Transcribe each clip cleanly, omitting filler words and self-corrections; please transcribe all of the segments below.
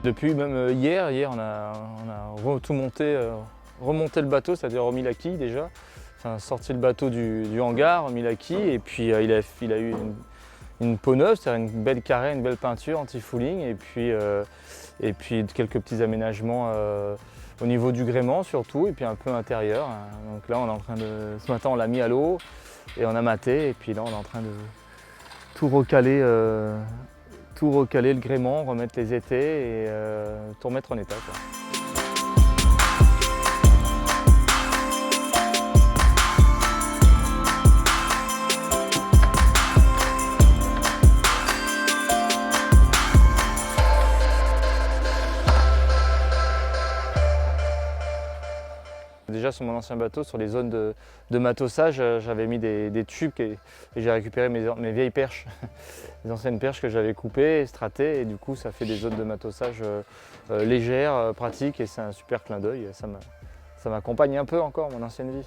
Depuis même hier on a tout monté, remonté le bateau, c'est-à-dire remis la quille déjà. Enfin, sorti le bateau du hangar, remis la quille et puis il a eu une peau neuve, c'est-à-dire une belle carrée, une belle peinture anti-fouling et puis quelques petits aménagements au niveau du gréement surtout et puis un peu intérieur. Donc là on est en train de, ce matin on l'a mis à l'eau et on a maté et puis là on est en train de tout recaler le gréement, remettre les étais et tout remettre en état, quoi. Déjà sur mon ancien bateau, sur les zones de matossage, j'avais mis des tubes et j'ai récupéré mes vieilles perches, les anciennes perches que j'avais coupées, stratées et du coup ça fait des zones de matossage légères, pratiques et c'est un super clin d'œil. Ça m'accompagne un peu encore mon ancienne vie.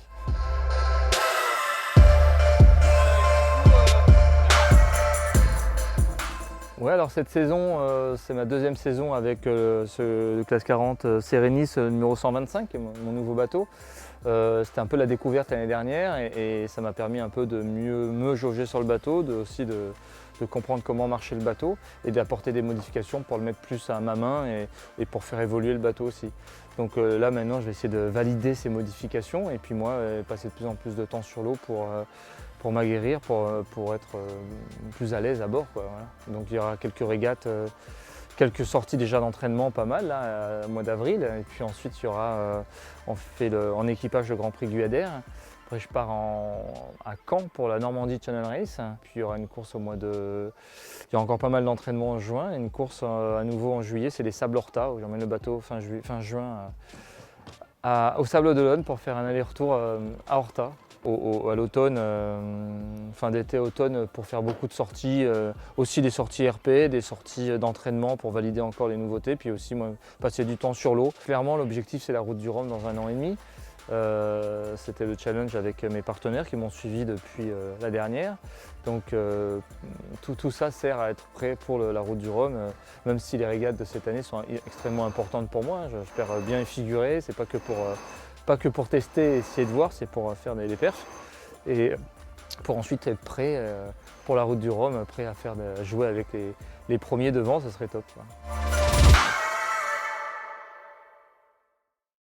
Ouais, alors cette saison, c'est ma deuxième saison avec le classe 40 Serenis numéro 125, mon nouveau bateau. C'était un peu la découverte l'année dernière et ça m'a permis un peu de mieux me jauger sur le bateau, aussi de comprendre comment marchait le bateau et d'apporter des modifications pour le mettre plus à ma main et pour faire évoluer le bateau aussi. Donc là maintenant je vais essayer de valider ces modifications et puis moi passer de plus en plus de temps sur l'eau pour m'aguerrir, pour être plus à l'aise à bord, quoi, voilà. Donc il y aura quelques régates, quelques sorties déjà d'entraînement pas mal là, au mois d'avril. Et puis ensuite il y aura, on fait en équipage le Grand Prix Guyader. Après je pars à Caen pour la Normandie Channel Race. Puis il y aura une course au mois de... Il y a encore pas mal d'entraînement en juin. Et une course à nouveau en juillet, c'est les Sables Horta où j'emmène le bateau fin juin au Sable d'Olonne pour faire un aller-retour à Horta. À l'automne, fin d'été, automne, pour faire beaucoup de sorties, aussi des sorties RP, des sorties d'entraînement pour valider encore les nouveautés, puis aussi moi, passer du temps sur l'eau. Clairement, l'objectif c'est la route du Rhum dans 1 an et demi. C'était le challenge avec mes partenaires qui m'ont suivi depuis la dernière. Donc tout ça sert à être prêt pour la route du Rhum, même si les régates de cette année sont extrêmement importantes pour moi. J'espère bien y figurer, c'est pas que pour tester et essayer de voir, c'est pour faire des perfs et pour ensuite être prêt pour la route du Rhum, prêt à jouer avec les premiers devant, ça serait top, quoi.